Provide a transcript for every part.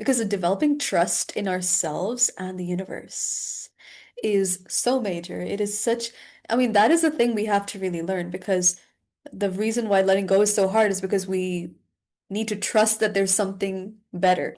because developing trust in ourselves and the universe is so major. It is such, I mean, that is the thing we have to really learn because the reason why letting go is so hard is because we need to trust that there's something better.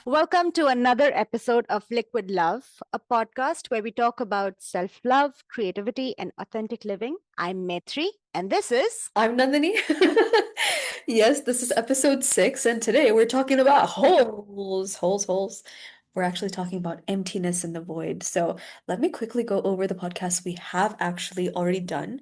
Welcome to another episode of Liquid Love, a podcast where we talk about self love, creativity, and authentic living. I'm Maitri, and this is. I'm Nandini. Yes, this is episode 6, and today we're talking about holes, holes, holes. We're actually talking about emptiness in the void. So let me quickly go over the podcast we have actually already done,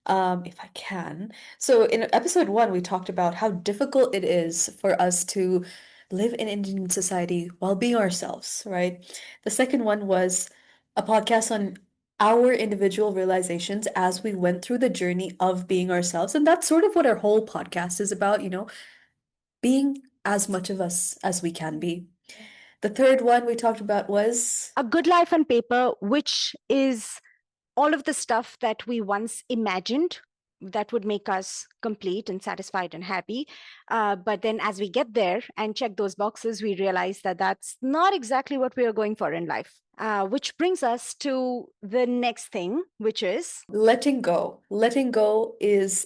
if I can. So in episode 1, we talked about how difficult it is for us to live in Indian society while being ourselves, right? The second one was a podcast on our individual realizations as we went through the journey of being ourselves. And that's sort of what our whole podcast is about, being as much of us as we can be. The third one we talked about was A Good Life on Paper, which is all of the stuff that we once imagined that would make us complete and satisfied and happy. But then as we get there and check those boxes, we realize that that's not exactly what we are going for in life. Which brings us to the next thing, which is letting go. Letting go is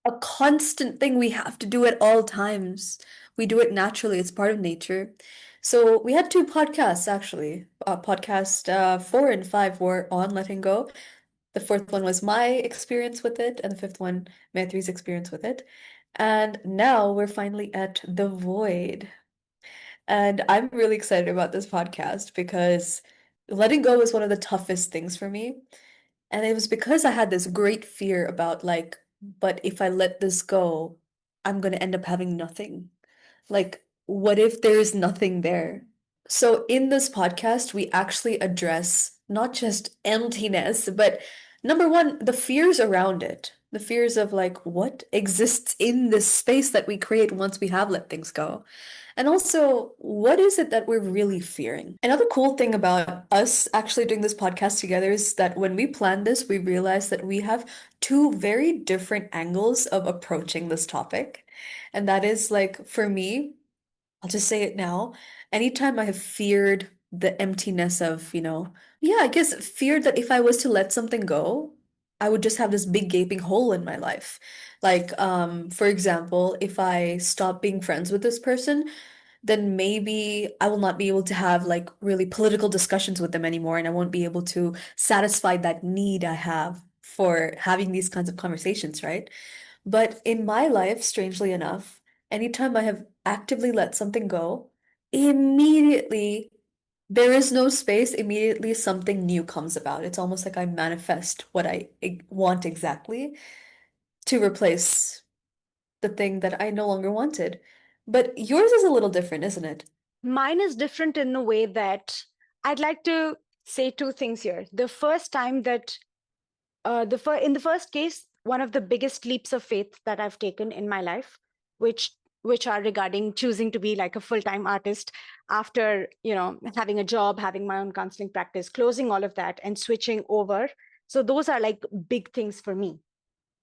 a constant thing we have to do at all times. We do it naturally, it's part of nature. So we had two podcasts actually. Podcast 4 and 5 were on letting go. The fourth one was my experience with it, and the fifth one, Maitri's experience with it. And now we're finally at the void. And I'm really excited about this podcast because letting go was one of the toughest things for me. And it was because I had this great fear about, like, but if I let this go, I'm going to end up having nothing. Like, what if there's nothing there? So, in this podcast, we actually address not just emptiness, but number one, the fears around it. The fears of, like, what exists in this space that we create once we have let things go. And also, what is it that we're really fearing? Another cool thing about us actually doing this podcast together is that when we planned this, we realized that we have two very different angles of approaching this topic. And that is like, for me, I'll just say it now. Anytime I have feared the emptiness of, yeah, I guess feared that if I was to let something go, I would just have this big gaping hole in my life. Like, for example, if I stop being friends with this person, then maybe I will not be able to have like really political discussions with them anymore, and I won't be able to satisfy that need I have for having these kinds of conversations, right? But in my life, strangely enough, anytime I have actively let something go, immediately there is no space, immediately something new comes about. It's almost like I manifest what I want exactly to replace the thing that I no longer wanted. But yours is a little different, isn't it? mine is different in the way that I'd like to say two things here. The first time that in the first case, one of the biggest leaps of faith that I've taken in my life, which which are regarding choosing to be like a full-time artist after having a job, having my own counseling practice, closing all of that and switching over. So those are like big things for me.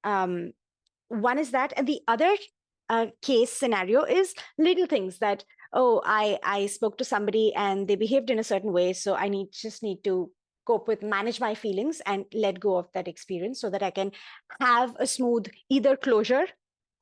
um, One is that, and the other case scenario is little things that, oh, I spoke to somebody and they behaved in a certain way, so I just need to cope with, manage my feelings and let go of that experience so that I can have a smooth either closure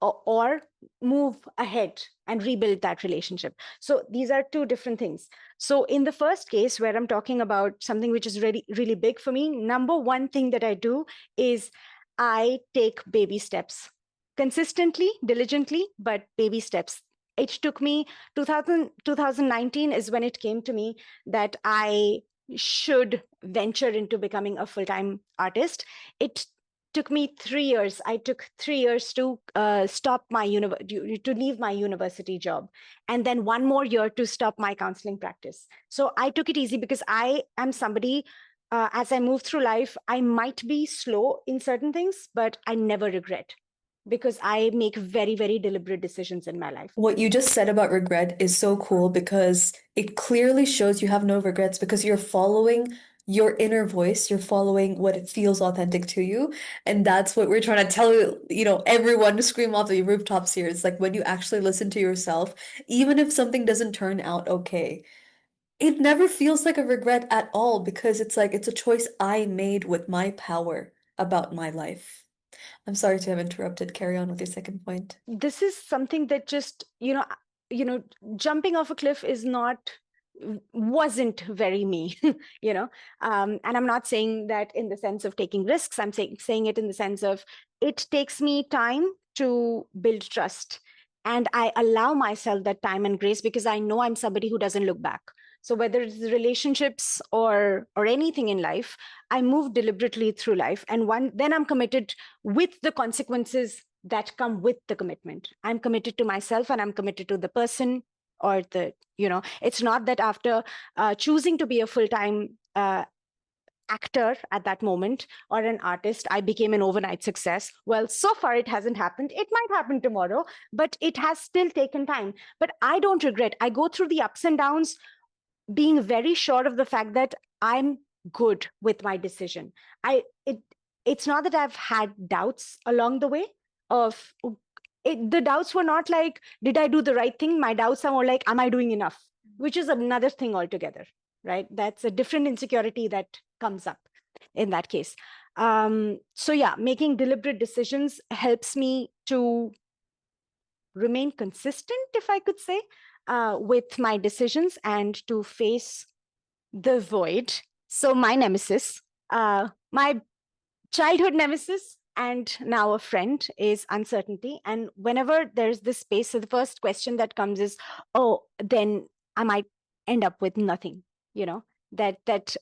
or move ahead and rebuild that relationship. So these are two different things. So in the first case, where I'm talking about something which is really really big for me, number one thing that I do is I take baby steps consistently, diligently, but baby steps. It took me 2019 is when it came to me that I should venture into becoming a full-time artist. It took me 3 years. I took 3 years to stop my to leave my university job, and then one more year to stop my counseling practice. So I took it easy because I am somebody. As I move through life, I might be slow in certain things, but I never regret because I make very, very deliberate decisions in my life. What you just said about regret is so cool because it clearly shows you have no regrets because you're following your inner voice, you're following what it feels authentic to you. And that's what we're trying to tell everyone to scream off the rooftops here. It's like when you actually listen to yourself, even if something doesn't turn out okay, it never feels like a regret at all because it's like it's a choice I made with my power about my life. I'm sorry to have interrupted. Carry on with your second point. This is something that just, you know jumping off a cliff is not wasn't very me. you know and I'm not saying that in the sense of taking risks. I'm saying it in the sense of it takes me time to build trust, and I allow myself that time and grace because I know I'm somebody who doesn't look back. So whether it's relationships or anything in life, I move deliberately through life, and then I'm committed with the consequences that come with the commitment. I'm committed to myself, and I'm committed to the person, or it's not that after choosing to be a full-time actor at that moment, or an artist, I became an overnight success. Well, so far it hasn't happened. It might happen tomorrow, but it has still taken time. But I don't regret. I go through the ups and downs being very sure of the fact that I'm good with my decision. It's not that I've had doubts along the way of the doubts were not like, did I do the right thing? My doubts are more like, am I doing enough? Which is another thing altogether, right? That's a different insecurity that comes up in that case. So yeah, making deliberate decisions helps me to remain consistent, if I could say, with my decisions, and to face the void. So my nemesis, my childhood nemesis and now a friend, is uncertainty. And whenever there's this space, so the first question that comes is, oh, then I might end up with nothing, you know, that's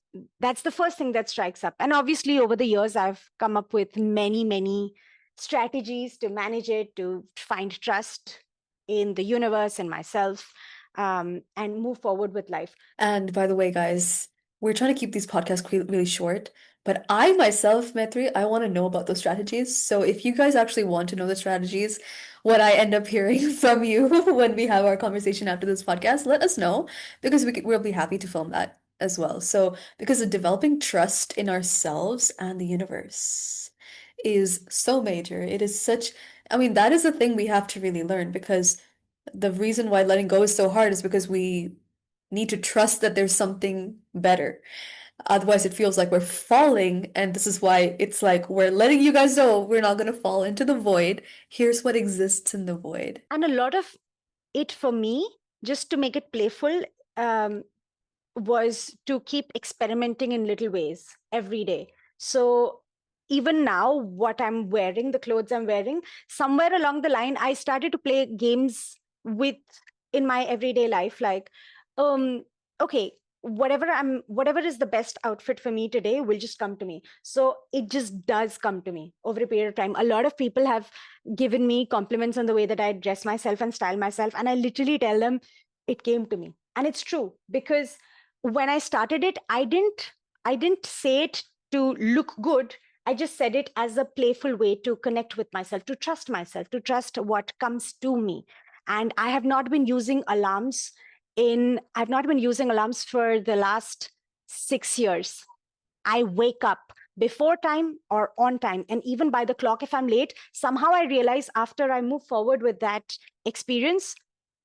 the first thing that strikes up. And obviously over the years, I've come up with many strategies to manage it, to find trust in the universe and myself, and move forward with life. And by the way, guys, we're trying to keep these podcasts really short, but I myself, Maitri, I want to know about those strategies. So if you guys actually want to know the strategies, what I end up hearing from you when we have our conversation after this podcast, let us know because we'll be happy to film that as well. So because of developing trust in ourselves and the universe is so major. It is such, I mean, that is the thing we have to really learn because the reason why letting go is so hard is because we need to trust that there's something better. Otherwise, it feels like we're falling, and this is why it's like we're letting you guys know we're not going to fall into the void. Here's what exists in the void. And a lot of it for me, just to make it playful, um, was to keep experimenting in little ways every day. So even now, what I'm wearing, the clothes I'm wearing, somewhere along the line, I started to play games with in my everyday life, like, okay, whatever is the best outfit for me today will just come to me. So it just does come to me over a period of time. A lot of people have given me compliments on the way that I dress myself and style myself, and I literally tell them it came to me. And it's true, because when I started it, I didn't say it to look good. I just said it as a playful way to connect with myself, to trust what comes to me. And I've not been using alarms for the last 6 years. I wake up before time or on time, and even by the clock if I'm late. Somehow I realize after I move forward with that experience,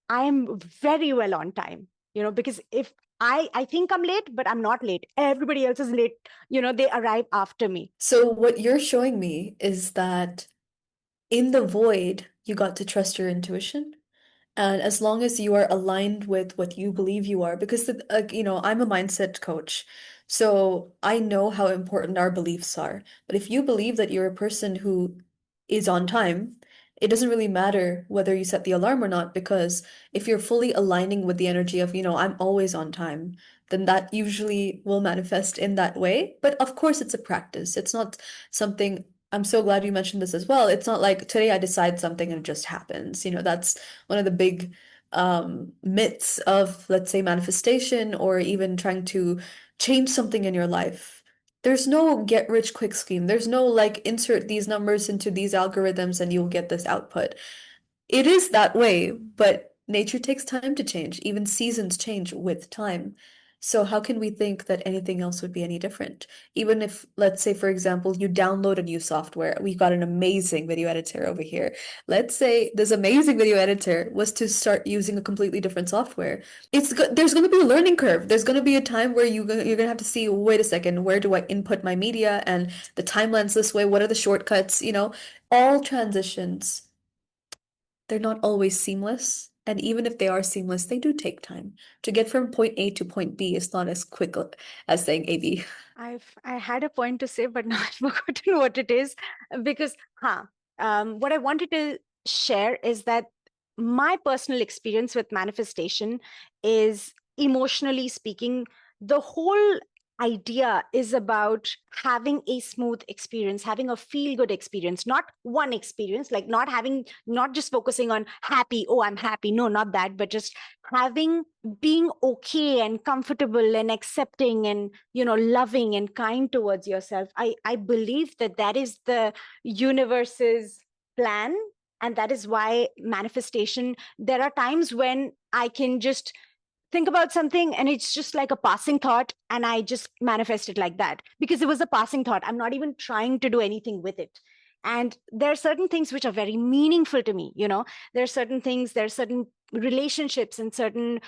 I am very well on time, because if I think I'm late, but I'm not late. Everybody else is late. They arrive after me. So, what you're showing me is that in the void, you got to trust your intuition. And as long as you are aligned with what you believe you are, because I'm a mindset coach, so I know how important our beliefs are. But if you believe that you're a person who is on time, it doesn't really matter whether you set the alarm or not, because if you're fully aligning with the energy of, I'm always on time, then that usually will manifest in that way. But of course, it's a practice. It's not something. I'm so glad you mentioned this as well. It's not like today I decide something and it just happens. That's one of the big myths of, let's say, manifestation or even trying to change something in your life. There's no get rich quick scheme. There's no like insert these numbers into these algorithms and you'll get this output. It is that way, but nature takes time to change. Even seasons change with time. So how can we think that anything else would be any different? Even if, let's say, for example, you download a new software. We got an amazing video editor over here. Let's say this amazing video editor was to start using a completely different software. There's going to be a learning curve. There's going to be a time where you're going to have to see, wait a second, where do I input my media and the timelines this way? What are the shortcuts? All transitions, they're not always seamless. And even if they are seamless, they do take time. To get from point A to point B is not as quick as saying AB. I had a point to say, but now I've forgotten what it is because, what I wanted to share is that my personal experience with manifestation is, emotionally speaking, the whole idea is about having a smooth experience, having a feel good experience, not one experience, like not just focusing on happy, oh, I'm happy. No, not that, but just having, being okay and comfortable and accepting and, loving and kind towards yourself. I believe that that is the universe's plan, and that is why manifestation, there are times when I can just think about something and it's just like a passing thought, and I just manifest it like that because it was a passing thought. I'm not even trying to do anything with it. And there are certain things which are very meaningful to me. There are certain things, there are certain relationships and certain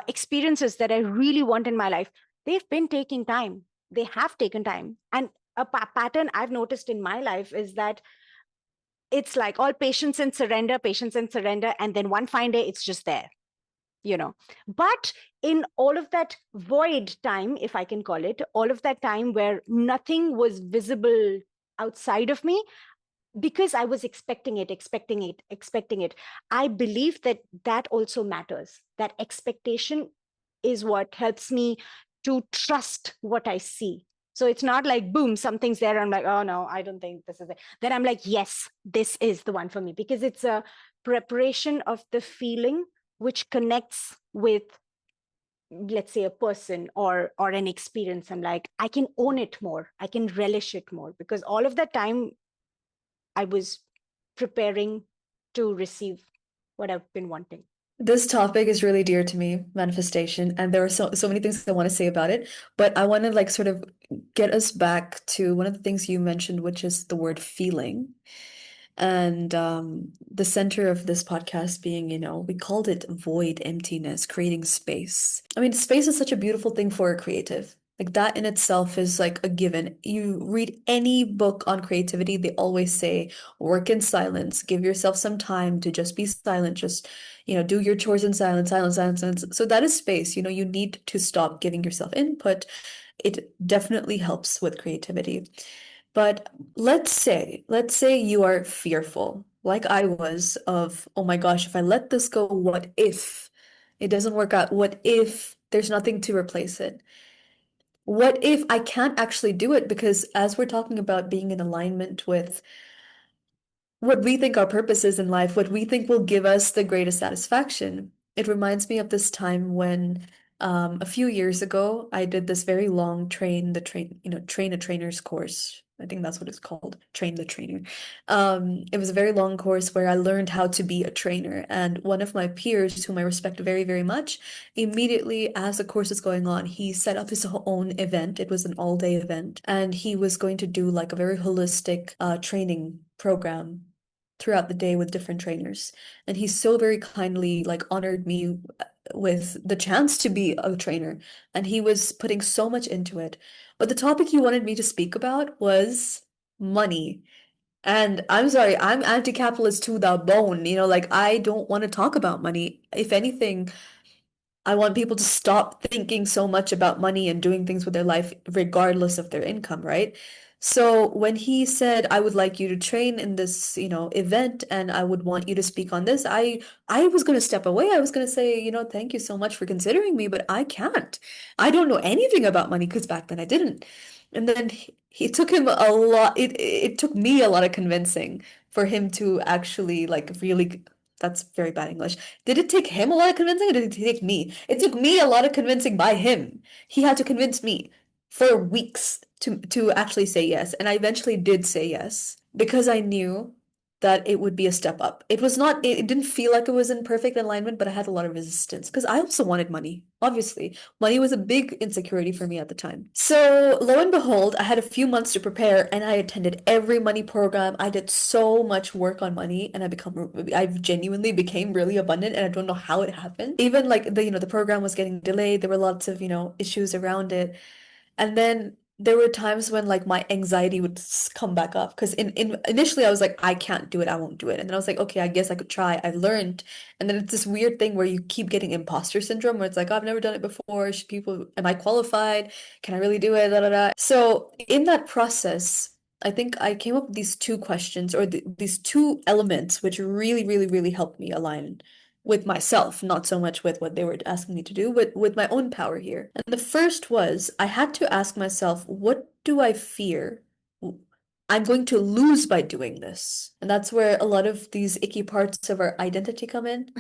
experiences that I really want in my life. They've been taking time. They have taken time. And a pattern I've noticed in my life is that it's like all patience and surrender, and then one fine day it's just there. But in all of that void time, if I can call it, all of that time where nothing was visible outside of me, because I was expecting it, I believe that that also matters. That expectation is what helps me to trust what I see. So it's not like, boom, something's there. I'm like, oh no, I don't think this is it. Then I'm like, yes, this is the one for me, because it's a preparation of the feeling which connects with, let's say, a person or an experience. I'm like, I can own it more, I can relish it more, because all of that time I was preparing to receive what I've been wanting. This topic is really dear to me, manifestation, and there are so many things I want to say about it, but I want to like sort of get us back to one of the things you mentioned, which is the word feeling. And the center of this podcast being, we called it void, emptiness, creating space. I mean, space is such a beautiful thing for a creative. Like that in itself is like a given. You read any book on creativity, they always say, work in silence, give yourself some time to just be silent, just, do your chores in silence, silence, silence, silence. So that is space. You need to stop giving yourself input. It definitely helps with creativity. But let's say you are fearful, like I was, of, oh my gosh, if I let this go, what if it doesn't work out? What if there's nothing to replace it? What if I can't actually do it? Because as we're talking about being in alignment with what we think our purpose is in life, what we think will give us the greatest satisfaction. It reminds me of this time when a few years ago I did this very long train a trainer's course. I think that's what it's called, train the trainer. It was a very long course where I learned how to be a trainer. And one of my peers, whom I respect very, very much, immediately as the course is going on, he set up his own event. It was an all-day event, and he was going to do like a very holistic training program throughout the day with different trainers. And he so very kindly like honored me with the chance to be a trainer. And he was putting so much into it. But the topic he wanted me to speak about was money. And I'm sorry, I'm anti-capitalist to the bone. Like I don't want to talk about money. If anything, I want people to stop thinking so much about money and doing things with their life regardless of their income, right? So when he said, I would like you to train in this, event and I would want you to speak on this, I was going to step away. I was going to say, thank you so much for considering me, but I can't. I don't know anything about money because back then I didn't. And then he took him a lot, it took me a lot of convincing for him to actually like really, that's very bad English. Did it take him a lot of convincing or did it take me? It took me a lot of convincing by him. He had to convince me for weeks to actually say yes. And I eventually did say yes because I knew that it would be a step up. It was not, it didn't feel like it was in perfect alignment, but I had a lot of resistance because I also wanted money. Obviously, money was a big insecurity for me at the time. So, lo and behold, I had a few months to prepare and I attended every money program. I did so much work on money and I genuinely became really abundant and I don't know how it happened. Even like the program was getting delayed. There were lots of, issues around it. And then there were times when like my anxiety would come back up because initially I was like, I can't do it, I won't do it. And then I was like, okay, I guess I could try. I learned. And then it's this weird thing where you keep getting imposter syndrome where it's like, oh, I've never done it before. Am I qualified? Can I really do it? Da, da, da. So in that process, I think I came up with these two questions or these two elements which really, really, really helped me align with myself, not so much with what they were asking me to do, but with my own power here. And the first was I had to ask myself, what do I fear I'm going to lose by doing this? And that's where a lot of these icky parts of our identity come in.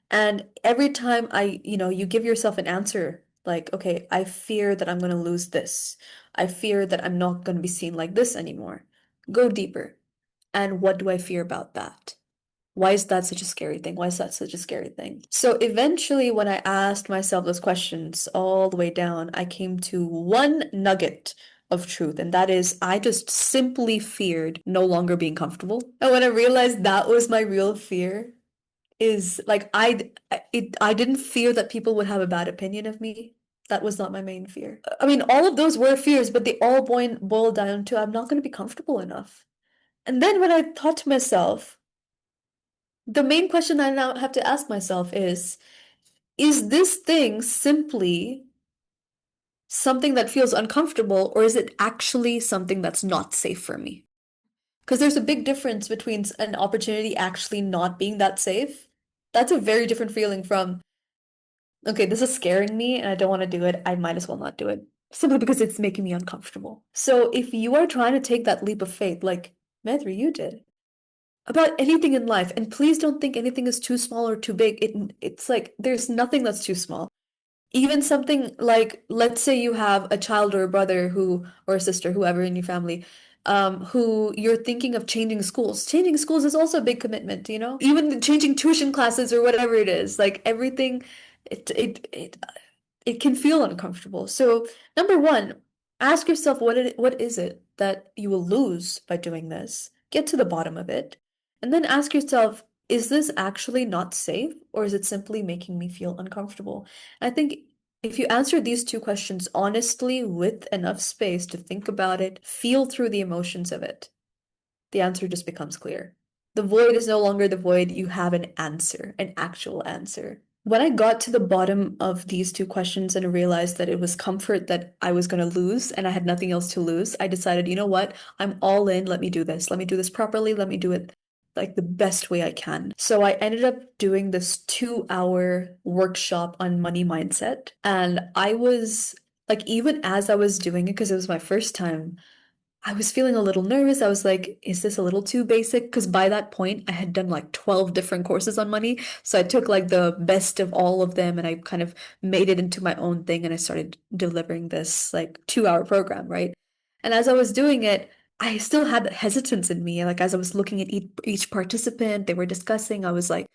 And every time you give yourself an answer like, okay, I fear that I'm going to lose this. I fear that I'm not going to be seen like this anymore. Go deeper. And what do I fear about that? Why is that such a scary thing? Why is that such a scary thing? So eventually, when I asked myself those questions all the way down, I came to one nugget of truth, and that is I just simply feared no longer being comfortable. And when I realized that was my real fear, is like I didn't fear that people would have a bad opinion of me. That was not my main fear. I mean, all of those were fears, but they all boil down to I'm not going to be comfortable enough. And then when I thought to myself, the main question I now have to ask myself is this thing simply something that feels uncomfortable, or is it actually something that's not safe for me? Because there's a big difference between an opportunity actually not being that safe. That's a very different feeling from, okay, this is scaring me and I don't want to do it. I might as well not do it. Simply because it's making me uncomfortable. So if you are trying to take that leap of faith, like Medri, you did, about anything in life, and please don't think anything is too small or too big. It's like there's nothing that's too small. Even something like, let's say you have a child or a brother who or a sister, whoever in your family, who you're thinking of changing schools. Changing schools is also a big commitment. Even changing tuition classes or whatever it is, like everything, it can feel uncomfortable. So, number one, ask yourself what is it that you will lose by doing this? Get to the bottom of it. And then ask yourself, is this actually not safe or is it simply making me feel uncomfortable? I think if you answer these two questions honestly with enough space to think about it, feel through the emotions of it, the answer just becomes clear. The void is no longer the void, you have an answer, an actual answer. When I got to the bottom of these two questions and realized that it was comfort that I was going to lose and I had nothing else to lose, I decided, you know what? I'm all in. Let me do this. Let me do this properly. Let me do it like the best way I can. So I ended up doing this 2-hour workshop on money mindset. And I was like, even as I was doing it, because it was my first time, I was feeling a little nervous. I was like, is this a little too basic? Because by that point, I had done like 12 different courses on money. So I took like the best of all of them and I kind of made it into my own thing and I started delivering this like 2-hour program, right? And as I was doing it, I still had hesitance in me. Like as I was looking at each participant, they were discussing, I was like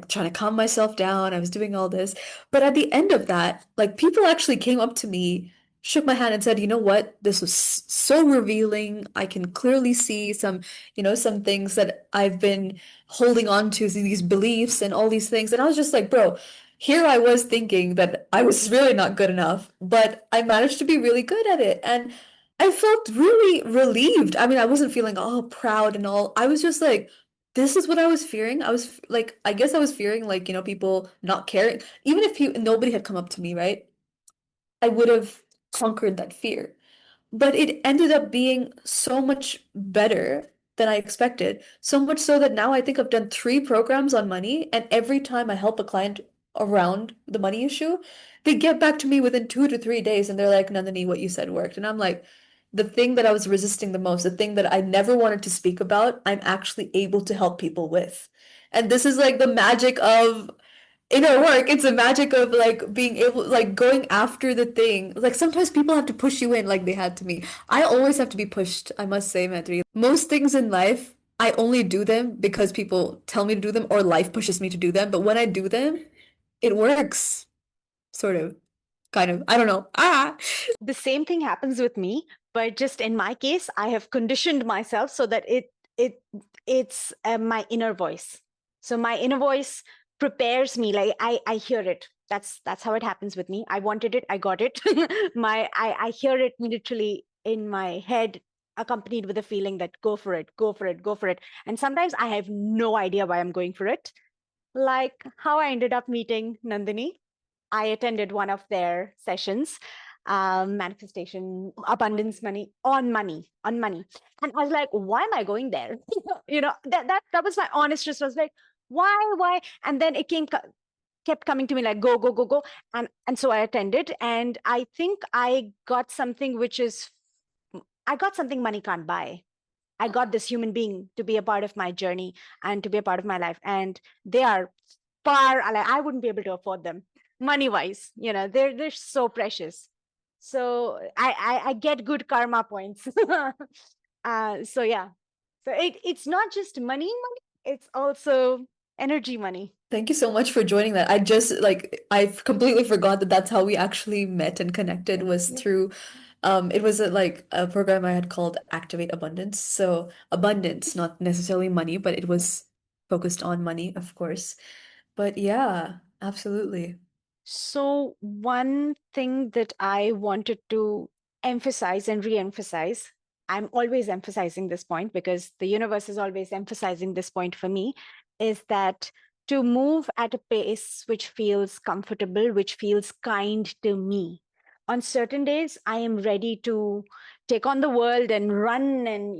trying to calm myself down. I was doing all this. But at the end of that, like people actually came up to me, shook my hand and said, you know what, this was so revealing. I can clearly see some things that I've been holding on to, these beliefs and all these things. And I was just like, bro, here I was thinking that I was really not good enough, but I managed to be really good at it. And I felt really relieved. I mean, I wasn't feeling all proud and all. I was just like, this is what I was fearing. Like, I guess I was fearing like, people not caring. Even if nobody had come up to me, right? I would have conquered that fear. But it ended up being so much better than I expected. So much so that now I think I've done 3 programs on money, and every time I help a client around the money issue, they get back to me within 2 to 3 days and they're like, Nandini, what you said worked. And I'm like, the thing that I was resisting the most, the thing that I never wanted to speak about, I'm actually able to help people with. And this is like the magic of in our work, it's a magic of like being able, like going after the thing. Like sometimes people have to push you in, like they had to me. I always have to be pushed, I must say, Madri. Most things in life, I only do them because people tell me to do them or life pushes me to do them. But when I do them, it works, sort of, kind of. I don't know. Ah, The same thing happens with me, but just in my case, I have conditioned myself so that it it's my inner voice. So my inner voice prepares me, like I hear it. That's how it happens with me. I wanted it, I got it. I hear it literally in my head, accompanied with a feeling that go for it, go for it, go for it. And sometimes I have no idea why I'm going for it, like how I ended up meeting Nandini. I attended one of their sessions, manifestation, abundance, money, on money. And I was like, why am I going there? That was my honest response. Like, why? And then it kept coming to me like, go, go, go, go. And so I attended, and I think I got something money can't buy. I got this human being to be a part of my journey and to be a part of my life. And they are far, like, I wouldn't be able to afford them money wise. They're so precious. So I get good karma points. So yeah. So it's not just money, it's also energy money. thank you so much for joining that. I just like I completely forgot that that's how we actually met and connected was through it was like a program I had called Activate Abundance. So abundance, not necessarily money, but it was focused on money, of course. But yeah, absolutely. So, one thing that I wanted to emphasize and re emphasize, I'm always emphasizing this point because the universe is always emphasizing this point for me, is that to move at a pace which feels comfortable, which feels kind to me. On certain days, I am ready to take on the world and run and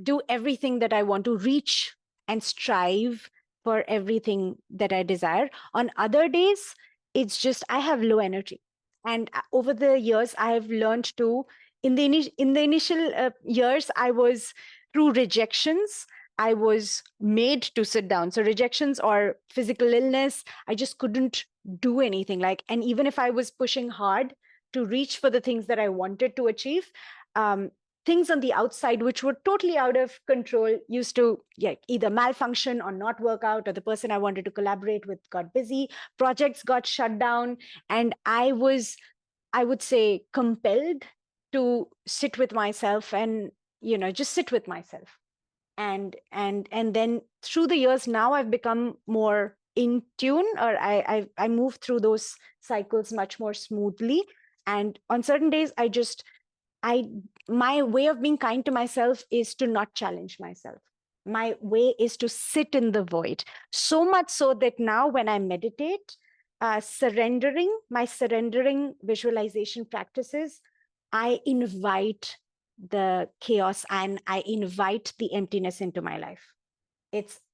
do everything that I want to reach and strive for everything that I desire. On other days, it's just I have low energy. And over the years, I have learned to, in the initial years, I was, through rejections, I was made to sit down. So rejections or physical illness, I just couldn't do anything. Like, and even if I was pushing hard to reach for the things that I wanted to achieve, um, things on the outside which were totally out of control used to, yeah, either malfunction or not work out, or the person I wanted to collaborate with got busy, projects got shut down, and I was, I would say, compelled to sit with myself and just sit with myself. And then through the years, now I've become more in tune, or I move through those cycles much more smoothly. And on certain days, I my way of being kind to myself is to not challenge myself. My way is to sit in the void. So much so that now when I meditate, my surrendering visualization practices, I invite the chaos and I invite the emptiness into my life.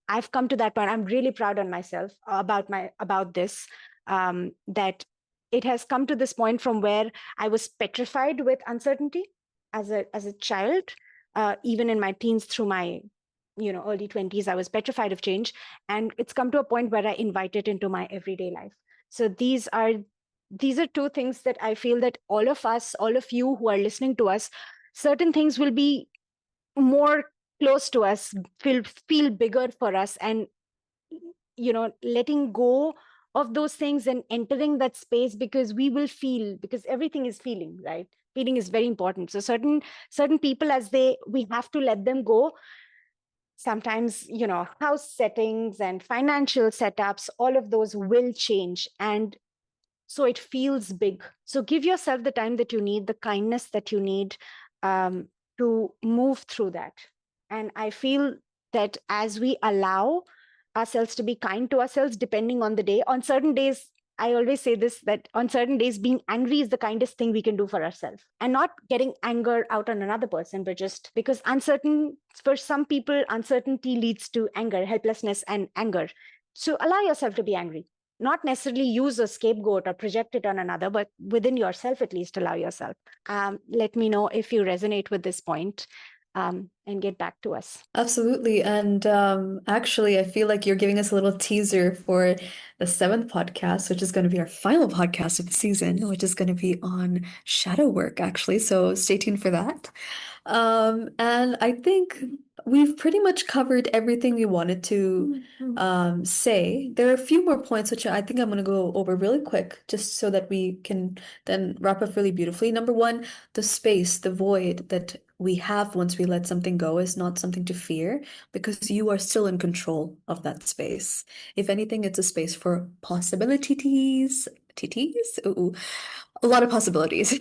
I've come to that point. I'm really proud on myself about this, that it has come to this point from where I was petrified with uncertainty as a child, even in my teens, through my early 20s, I was petrified of change, and it's come to a point where I invite it into my everyday life. So these are two things that I feel that all of us, all of you who are listening to us, certain things will be more close to us, feel bigger for us, and letting go of those things and entering that space, because we will feel, because everything is feeling, right? Feeling is very important. So certain people, we have to let them go. Sometimes house settings and financial setups, all of those will change, and so it feels big. So give yourself the time that you need, the kindness that you need, um, to move through that. And I feel that as we allow ourselves to be kind to ourselves, depending on the day, on certain days, I always say this, that on certain days, being angry is the kindest thing we can do for ourselves, and not getting anger out on another person, but just because for some people, uncertainty leads to anger, helplessness, and anger. So allow yourself to be angry, not necessarily use a scapegoat or project it on another, but within yourself, at least allow yourself. Let me know if you resonate with this point, and get back to us. Absolutely. And actually, I feel like you're giving us a little teaser for the seventh podcast, which is going to be our final podcast of the season, which is going to be on shadow work, actually. So stay tuned for that. And I think we've pretty much covered everything we wanted to say. There are a few more points which I think I'm going to go over really quick, just so that we can then wrap up really beautifully. Number one, the space, the void that we have once we let something go is not something to fear because you are still in control of that space. If anything, it's a space for possibilities. TTs? Ooh, a lot of possibilities.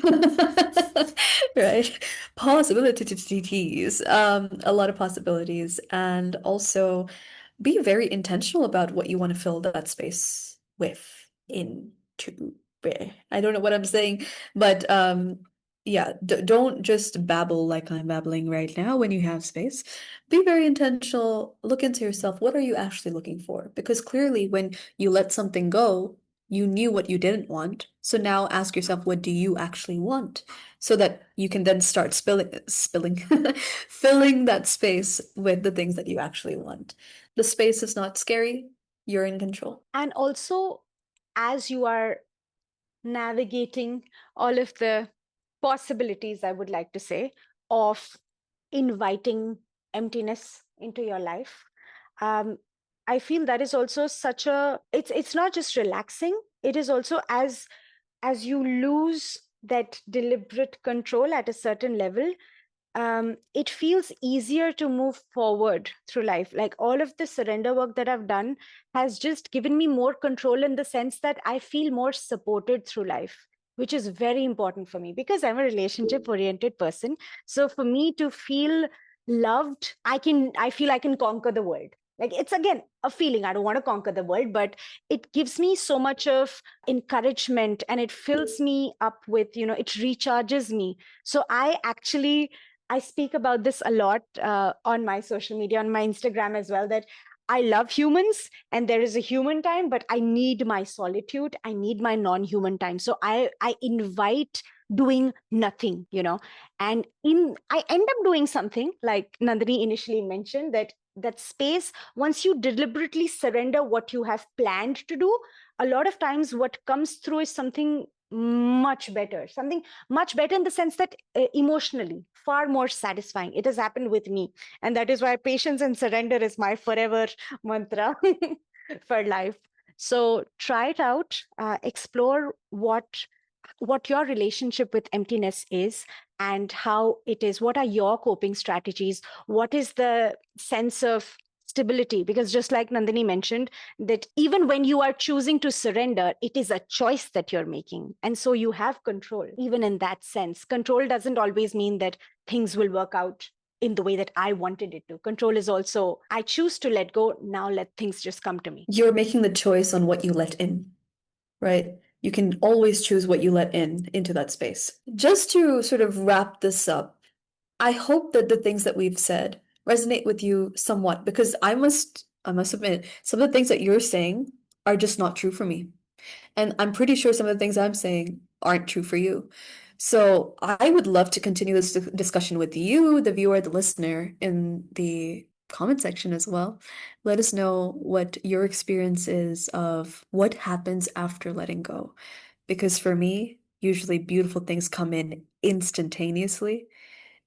Right? Possibilities. A lot of possibilities. And also be very intentional about what you want to fill that space with into. I don't know what I'm saying, but yeah, d don't just babble like I'm babbling right now when you have space. Be very intentional. Look into yourself. What are you actually looking for? Because clearly, when you let something go, you knew what you didn't want. So now ask yourself, what do you actually want? So that you can then start filling that space with the things that you actually want. The space is not scary. You're in control. And also, as you are navigating all of the possibilities, I would like to say, of inviting emptiness into your life. Um, I feel that is also such a, it's not just relaxing, it is also as you lose that deliberate control at a certain level, it feels easier to move forward through life. Like all of the surrender work that I've done has just given me more control in the sense that I feel more supported through life, which is very important for me because I'm a relationship oriented person. So for me to feel loved, I feel I can conquer the world. Like it's again a feeling. I don't want to conquer the world, but it gives me so much of encouragement and it fills me up with, it recharges me. So I speak about this a lot on my social media, on my Instagram as well, that I love humans and there is a human time, but I need my solitude. I need my non-human time. So I invite doing nothing, and I end up doing something like Nandini initially mentioned, that space, once you deliberately surrender what you have planned to do, a lot of times what comes through is something something much better in the sense that emotionally far more satisfying. It has happened with me, and that is why patience and surrender is my forever mantra for life. So try it out, explore what your relationship with emptiness is and how it is. What are your coping strategies? What is the sense of stability? Because just like Nandini mentioned, that even when you are choosing to surrender, it is a choice that you're making. And so you have control, even in that sense. Control doesn't always mean that things will work out in the way that I wanted it to. Control is also, I choose to let go. Now let things just come to me. You're making the choice on what you let in, right? You can always choose what you let in into that space. Just to sort of wrap this up, I hope that the things that we've said resonate with you somewhat because I must admit some of the things that you're saying are just not true for me. And I'm pretty sure some of the things I'm saying aren't true for you. So I would love to continue this discussion with you, the viewer, the listener, in the comment section as well. Let us know what your experience is of what happens after letting go. Because for me, usually beautiful things come in instantaneously.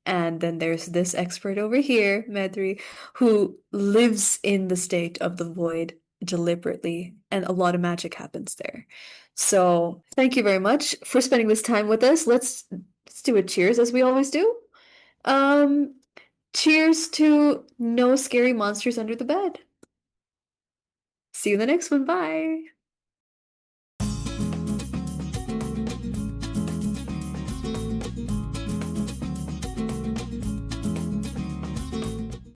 And then there's this expert over here, Medri, who lives in the state of the void deliberately, and a lot of magic happens there. So, thank you very much for spending this time with us. Let's do a cheers as we always do. Um, cheers to no scary monsters under the bed. See you in the next one. Bye.